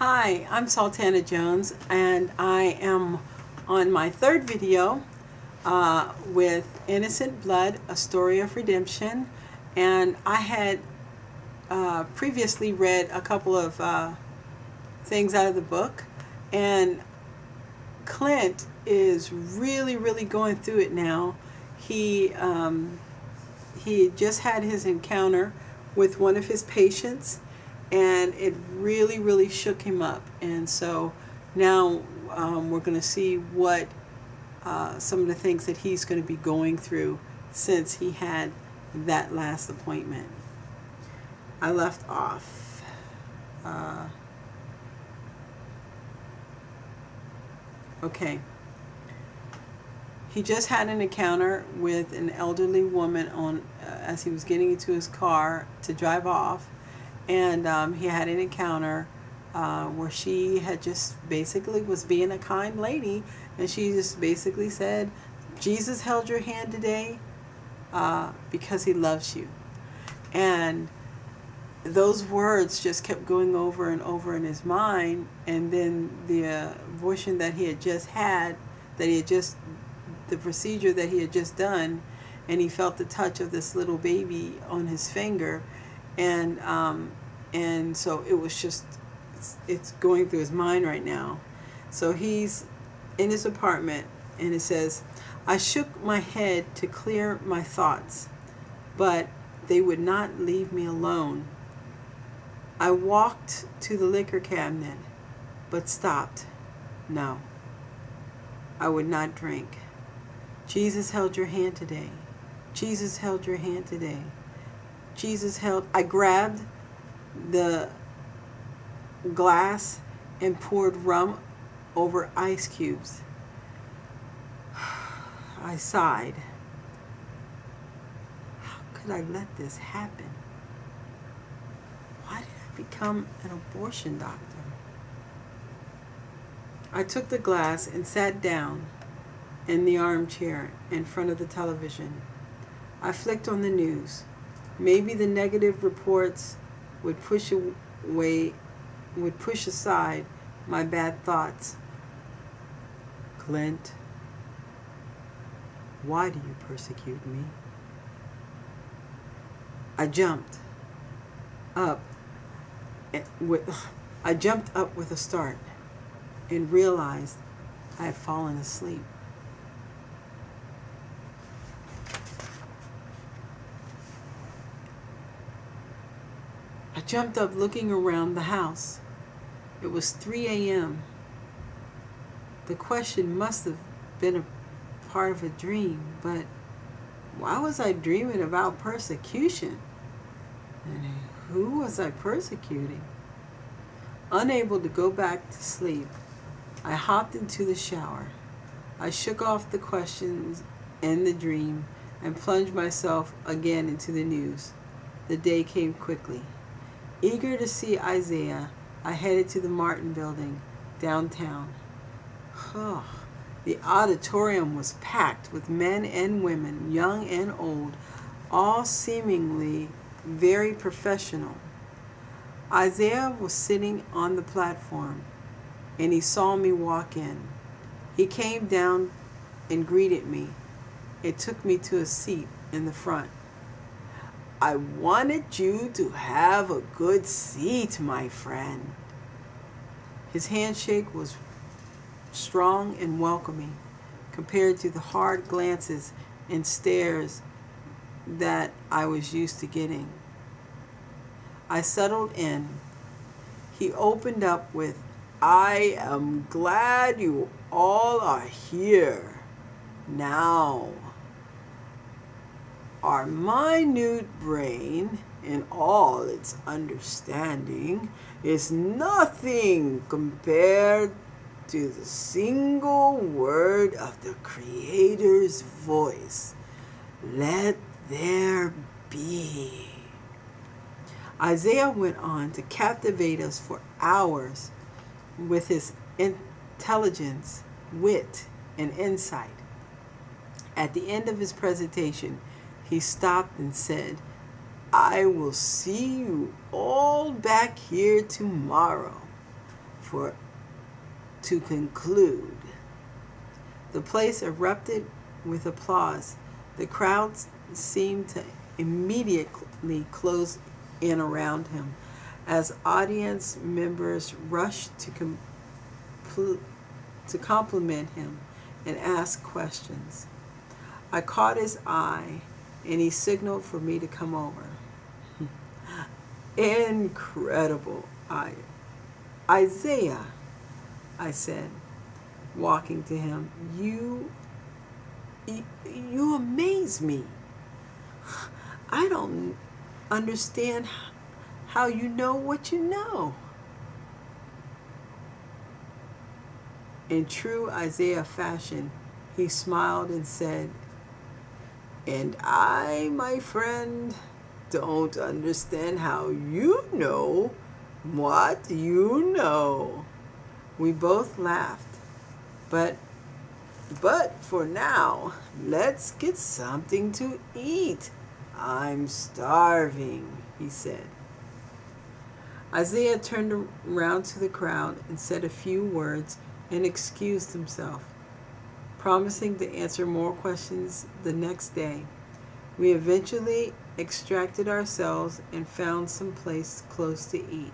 Hi, I'm Sultana Jones, and I am on my third video with Innocent Blood, A Story of Redemption. And I had previously read a couple of things out of the book, and Clint is really going through it now. He just had his encounter with one of his patients, and it really shook him up. And so now we're going to see what some of the things that he's going to be going through since he had that last appointment. I left off okay. He just had an encounter with an elderly woman on as he was getting into his car to drive off, and he had an encounter where she had just basically was being a kind lady, and she just basically said, Jesus held your hand today because he loves you. And those words just kept going over and over in his mind. And then the abortion that he had just had, the procedure that he had just done, and he felt the touch of this little baby on his finger, and so it was just, it's going through his mind right now. So he's in his apartment, and it says, I shook my head to clear my thoughts, but they would not leave me alone. I walked to the liquor cabinet, but stopped. No, I would not drink. Jesus held your hand today. Jesus held your hand today. Jesus held. I grabbed the glass and poured rum over ice cubes. I sighed. How could I let this happen? Why did I become an abortion doctor? I took the glass and sat down in the armchair in front of the television. I flicked on the news. Maybe the negative reports would push aside my bad thoughts. Clint, why do you persecute me? I jumped up with a start and realized I had fallen asleep. I jumped up looking around the house. It was 3 a.m. The question must have been a part of a dream, but why was I dreaming about persecution? And who was I persecuting? Unable to go back to sleep, I hopped into the shower. I shook off the questions and the dream and plunged myself again into the news. The day came quickly. Eager to see Isaiah, I headed to the Martin Building downtown. The auditorium was packed with men and women, young and old, all seemingly very professional. Isaiah was sitting on the platform, and he saw me walk in. He came down and greeted me. It took me to a seat in the front. I wanted you to have a good seat, my friend. His handshake was strong and welcoming compared to the hard glances and stares that I was used to getting. I settled in. He opened up with, I am glad you all are here. Now, our minute brain, in all its understanding, is nothing compared to the single word of the Creator's voice. Let there be. Isaiah went on to captivate us for hours with his intelligence, wit, and insight. At the end of his presentation, he stopped and said, I will see you all back here tomorrow. to conclude. The place erupted with applause. The crowd seemed to immediately close in around him as audience members rushed to compliment him and ask questions. I caught his eye and he signaled for me to come over. Incredible. Isaiah, I said, walking to him. You amaze me. I don't understand how you know what you know. In true Isaiah fashion, he smiled and said, and I, my friend, don't understand how you know what you know. We both laughed. But for now, let's get something to eat. I'm starving, he said. Isaiah turned around to the crowd and said a few words and excused himself, promising to answer more questions the next day. We eventually extracted ourselves and found some place close to eat.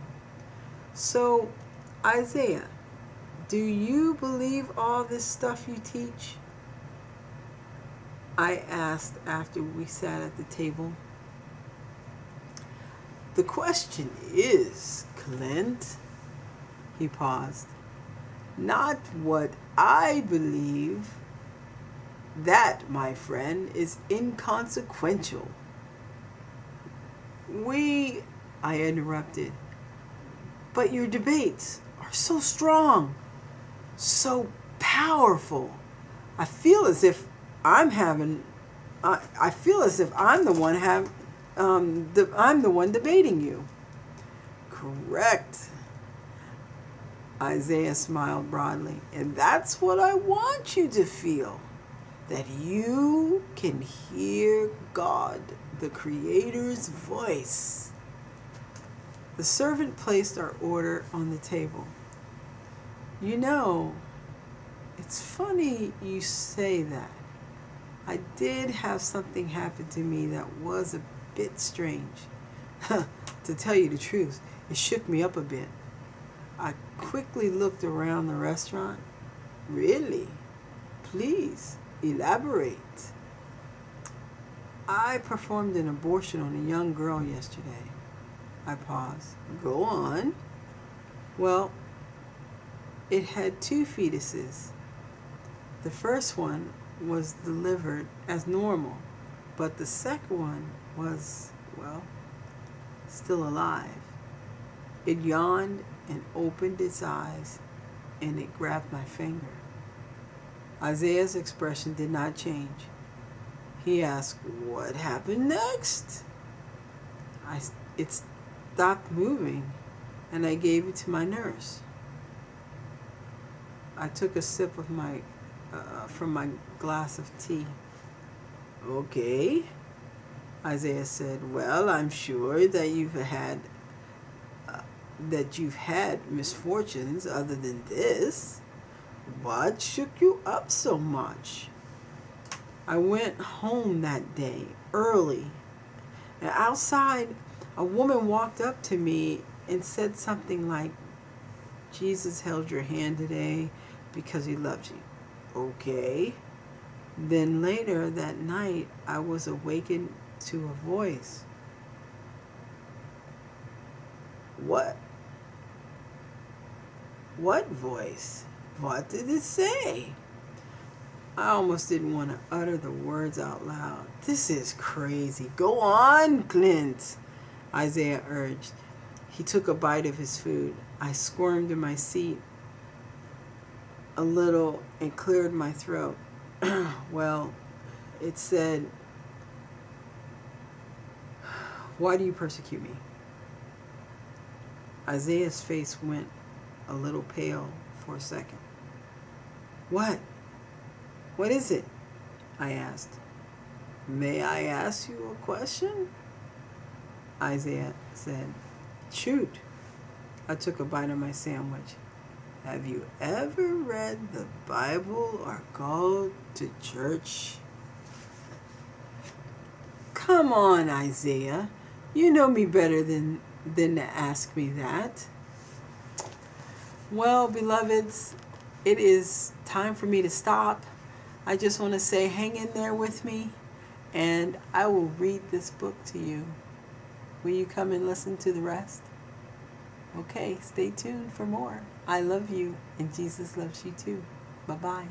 So, Isaiah, do you believe all this stuff you teach? I asked after we sat at the table. The question is, Clint, he paused, not what I believe. That, my friend, is inconsequential. I interrupted, but your debates are so strong, so powerful. I feel as if I'm the one debating you. Correct. Isaiah smiled broadly. And that's what I want you to feel. That you can hear God, the Creator's voice. The servant placed our order on the table. You know, it's funny you say that. I did have something happen to me that was a bit strange. To tell you the truth, it shook me up a bit. I quickly looked around the restaurant. Really? Please, elaborate. I performed an abortion on a young girl yesterday. I paused. Go on. Well, it had 2 fetuses. The first one was delivered as normal, but the second one was, well, still alive. It yawned and opened its eyes, and it grabbed my finger. Isaiah's expression did not change. He asked, what happened next? It stopped moving, and I gave it to my nurse. I took a sip of from my glass of tea. Okay, Isaiah said. Well, I'm sure that you've had misfortunes other than this. What shook you up so much? I went home that day early, and outside a woman walked up to me and said something like, Jesus held your hand today because he loves you. Okay. Then later that night, I was awakened to a voice. What? What voice? What did it say? I almost didn't want to utter the words out loud. This is crazy. Go on, Clint, Isaiah urged. He took a bite of his food. I squirmed in my seat a little and cleared my throat. Well, it said, why do you persecute me? Isaiah's face went a little pale for a second. What? What is it? I asked. May I ask you a question? Isaiah said. Shoot. I took a bite of my sandwich. Have you ever read the Bible or go to church? Come on, Isaiah. You know me better than to ask me that. Well, beloveds, it is time for me to stop. I just want to say hang in there with me, and I will read this book to you. Will you come and listen to the rest? Okay, stay tuned for more. I love you, and Jesus loves you too. Bye-bye.